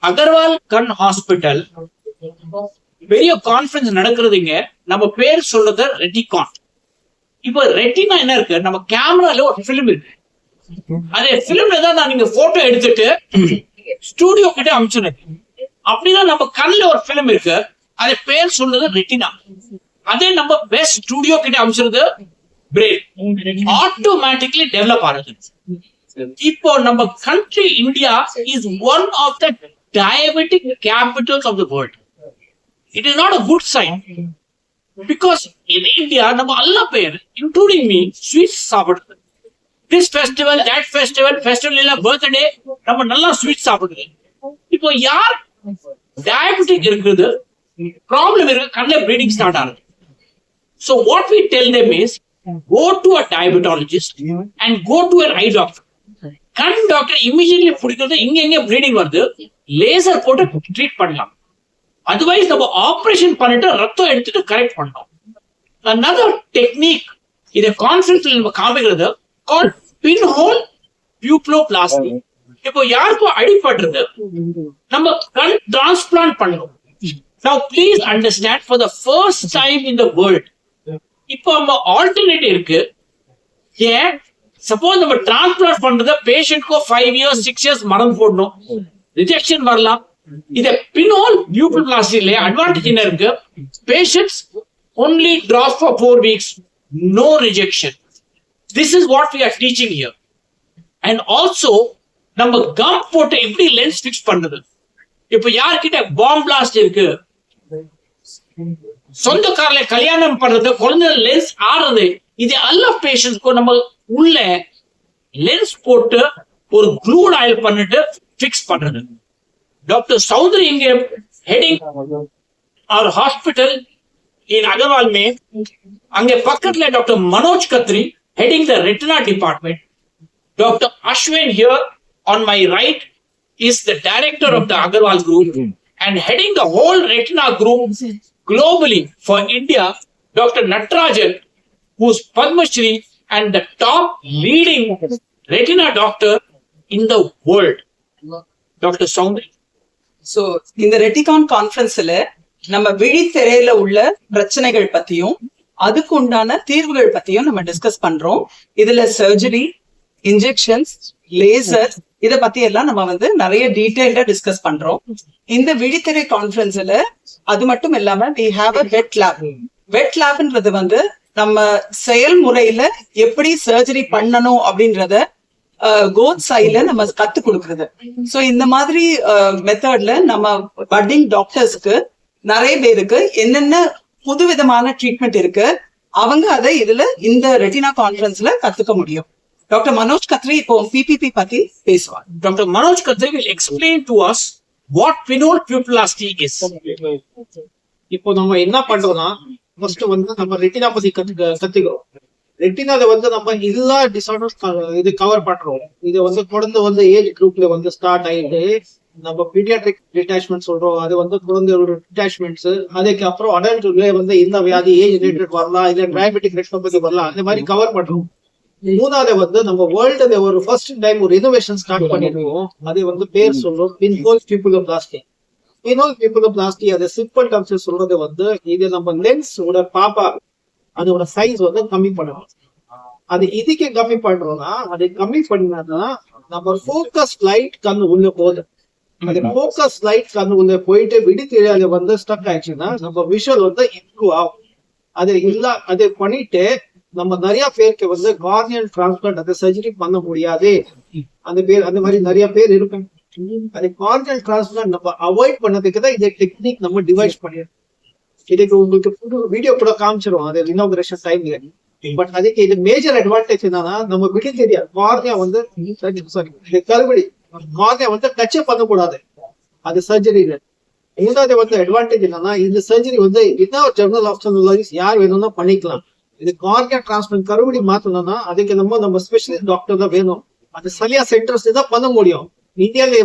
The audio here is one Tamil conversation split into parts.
அகர்வால் கண் ஹாஸ்பிட்டல் பெரிய கான்ஃபரன்ஸ் நடக்கிறதுங்க. நம்ம பேர் சொல்றது ரெட்டிகான். இப்போ ரெட்டினா என்ன இருக்கு, நம்ம கேமரால ஒரு பிலிம் இருக்கு. அதே பிலிம்ல தான் நான் நீங்க போட்டோ எடுத்துட்டு ஸ்டூடியோ கிட்ட அனுப்பிச்சிருக்கேன். அப்படின்னா நம்ம கண்ணில் ஒரு பிலிம் இருக்கு, அது பேர் சொல்றது ரெட்டினா. அதே நம்ம பெஸ்ட் ஸ்டூடியோ கிட்ட அனுப்பிச்சிருது பிரெயின். ஆட்டோமேட்டிக்லி டெவலப் ஆகுது. இப்போ நம்ம country India is one of the diabetic capitals of the world. It is not a good sign. Because in India நம்ம எல்லா பேர் இன்க்ளூடிங் மீ ஸ்வீட்ஸ் சாப்பிடுறது. This festival that festival festival இல்ல பர்த்டே நம்ம நல்லா ஸ்வீட் சாப்பிடுறது. இப்போ யார் டயபெட்டிக் இருக்குது, ப்ராப்ளம் இருக்கு, கண்ணில் ப்ளீடிங் ஸ்டார்ட் ஆகுது. So what we tell them is go to a diabetologist and go to an eye doctor. கண் டாக்டர் இமிடியட்லி பிடிக்கிறது, இங்க எங்க ப்ளீடிங் வருது லேசர் போட்டு ட்ரீட் பண்ணலாம். அதர்வைஸ் நம்ம ஆபரேஷன் பண்ணிட்டு ரத்தம் எடுத்துட்டு கரெக்ட் பண்ணலாம். another technique இத கான்ஃபரன்ஸ்ல நம்ம காமிக்கிறது called pinhole pupiloplasty. இப்போ யாருக்கும் அடிபடுறது நம்ம கண் டிரான்ஸ்பிளான்ட் பண்ணணும். Now please understand, for the first time in the world இப்போ நம்ம ஆல்டர்னேட் இருக்கு. ஏன் சப்போஸ் நம்ம டிரான்ஸ்பிளான்ட் பண்றத பேஷண்ட்க்கு 5 years 6 years மருந்து போடணும், ரிஜெக்ஷன் வரலாம். இத பின்ஹோல் பியூபிள்பிளாஸ்டில அட்வான்டேஜ் என்ன இருக்கு, patients only draws for 4 weeks, no rejection. This is what we are teaching here. And also நம்ம கம் போட்டு எப்படி லென்ஸ் ஃபிக்ஸ் பண்றது. இப்போ யார்கிட்ட பாம் பிளாஸ்ட் இருக்கு, சொந்தக்காரல கல்யாணம் பண்றது, குழந்தை லென்ஸ் ஆடுறது, இது எல்லா பேஷண்ட்ஸ்க்கும் நம்ம உள்ள லென்ஸ் போட்டு ஒரு க்ளூட் ஆயில் பண்ணிட்டு ஃபிக்ஸ் பண்றது. டாக்டர் சௌத்ரி இங்க heading our hospital in Agarwal में, அங்க பக்கத்துல doctor Manoj Khatri heading the retina department. Dr. Ashwin here on my right is the director of the Agarwal group and heading the whole retina group globally for India, Dr. Natarajan, who's Padma Shri and the top leading retina doctor in the world, Dr. Soundri. So இந்த ரெட்டிகான் கான்ஃபரன்ஸ்ல நம்ம விழித்திரையில உள்ள பிரச்சனைகள் பத்தியும் அதுக்கு உண்டான தீர்வுகள் பத்தியும் நம்ம டிஸ்கஸ் பண்றோம். இதுல சர்ஜரி, இன்ஜெக்ஷன்ஸ், லேசர், இத பத்தி எல்லாம் நம்ம நிறைய டீடைல்டா டிஸ்கஸ் பண்றோம். இந்த விழித்திரை கான்ஃபரன்ஸ்ல அது மட்டும் இல்லாம we have a wet lab. வெட் லேப்ன்றது நம்ம செயல்முறையில எப்படி சர்ஜரி பண்ணணும் அப்படின்றத கோத் சைல நம்ம கத்து கொடுக்கறது. சோ இந்த மாதிரி மெத்தட்ல நம்ம பட்டிங் டாக்டர்ஸ்க்கு நிறைய பேருக்கு என்னென்ன புதுவிதமான ட்ரீட்மெண்ட் இருக்கு, அவங்க அதை இதுல இந்த ரெட்டினா கான்ஃபரன்ஸ்ல கத்துக்க முடியும். டாக்டர் மனோஜ் கத்ரி இப்போ பிபிபி பத்தி பேசுவார். Doctor Manoj Khatri will explain to us what pinhole pupiloplasty is. இப்போ நம்ம என்ன பண்றோம்னா, ஃபர்ஸ்ட் நம்ம ரெட்டினா பத்தி கத்துக்கிறோம். ரெட்டினால நம்ம எல்லா டிசார்டர்ஸ் இது கவர் பண்றோம். இது குழந்தை ஏஜ் குரூப்ல ஸ்டார்ட் ஆயிட்டு நம்ம பீடியாட்ரிக் டிட்டாச்மெண்ட் சொல்றோம். அது குழந்தையோட டிட்டாச்மெண்ட்ஸ், அதுக்கப்புறம் அடல்ட்ல இந்த வியாதி ஏஜ் ரிலேட்டட் வரலாம், இல்ல டயபெட்டிக் ரெட்டினோபதி வரலாம், அந்த மாதிரி கவர் பண்றோம். மூணாவது நம்ம வேர்ல்டுல ஒரு ஃபர்ஸ்ட் டைம் ஒரு இனோவேஷன் ஸ்டார்ட் பண்ணிருக்கோம். அது பேர் சொல்றோம் பின்ஹோல் பியூபிலோபிளாஸ்டி. பின்ஹோல் பியூபிலோபிளாஸ்டி அது சிம்பிள் டர்ம்ஸ்ல சொல்றது இது நம்ம லென்ஸ் பாப்பா அதோட சைஸ் கம்மி பண்ணணும். அது இதுக்கு கம்மி பண்றோம்னா, அது கம்மி பண்ணா நம்ம ஃபோக்கஸ் லைட் கண்ணு உள்ள போகுது. அது ஃபோக்கஸ் லைட் கண்ணு உள்ள போயிட்டு விழித்திரையில ஸ்டக் ஆயிடுச்சுன்னா நம்ம விஷுவல் இம்ப்ரூவ் ஆகும். அது இல்ல அது பண்ணிட்டு நம்ம நிறைய பேருக்கு கார்னியல் டிரான்ஸ்பிளான்ட் அது சர்ஜரி பண்ண முடியாது. அந்த மாதிரி நிறைய பேர் இருக்கும். அது கார்னியல் டிரான்ஸ்பிளான்ட் நம்ம அவாய்ட் பண்ணதுக்கு தான் இந்த டெக்னிக் நம்ம டிவைஸ் பண்ணிருக்கோம். இதுக்கு உங்களுக்கு வீடியோ கூட காமிச்சிருவோம் அது இனாகுரேஷன் டைம்ல. பட் அதுக்கு இது மேஜர் அட்வான்டேஜ் என்னன்னா, நம்ம விழித்திரையா கார்னியா கருவடி கார்னியா டச் பண்ணக்கூடாது அது சர்ஜரியில. மூணாவது அட்வான்டேஜ் என்னன்னா, இந்த சர்ஜரி வித்அவுட் ஜெனரல் ஆப்ஷன் யார் வேணும்னா பண்ணிக்கலாம். இது கார்னியா டிரான்ஸ்பிளான்ட் கருவடி மாத்தணும்னா அதுக்கு நம்ம ஸ்பெஷலிஸ்ட் டாக்டர் தான் வேணும். அது சலியா சென்டர்ஸ் தான் பண்ண முடியும். இந்தியால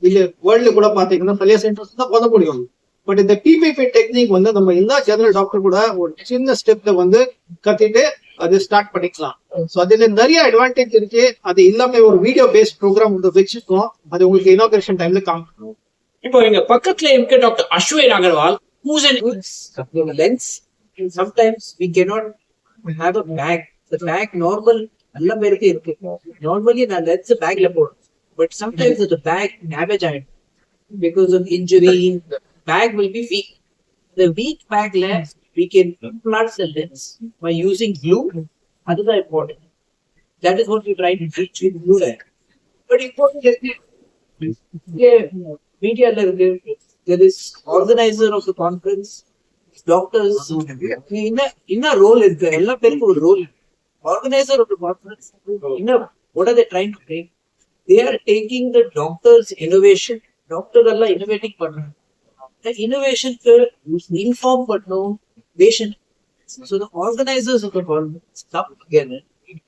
இல்ல வேர்ல்ட்ல கூட பாத்தீங்கன்னா சலியா சென்டர்ஸ் தான் பண்ண முடியும். பட் இந்த பிபிபி டெக்னிக் நம்ம எல்லா ஜெனரல் டாக்டர் கூட ஒரு சின்ன ஸ்டெப்ல கத்திட்டு அது ஸ்டார்ட் பண்ணிக்கலாம். சோ அதுல நிறைய அட்வான்டேஜ் இருக்கு. அது எல்லாமே ஒரு வீடியோ பேஸ்ட் ப்ரோக்ராம் வச்சிருக்கோம். அது உங்களுக்கு இனாகுரேஷன் டைம்ல காமிக்கணும். இப்போ இங்க பக்கத்துல இருக்க doctor Ashwin Agarwal who's an lens. Sometimes we cannot have a bag. The bag normal நல்ல பேருக்கு இருக்கு. Normally நான் lens bagல போடுறோம். But sometimes the bag damage ஆயிடும். Because of injury, the bag will be weak. The weak bagல we can implant the lens by using glue. அதுதான் important. That is what we try to teach with glue light. But important மீடியால இருக்கு. There is organizer of the conference, doctors. என்ன ரோல் இருக்கு? எல்லா பேருக்கும் ஒரு role. Organizer of the conference. What are they trying to take? They are taking the doctor's innovation. Doctor எல்லாம் innovating பண்றாங்க. The innovation inform பண்ணணும் patient. So the organizers of the conference come together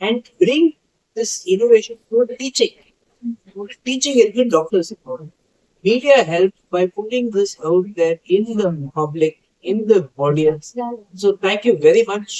and bring this innovation to the teaching. Teaching is good doctors. Media helps by putting this out there in the public, in the audience. So thank you very much.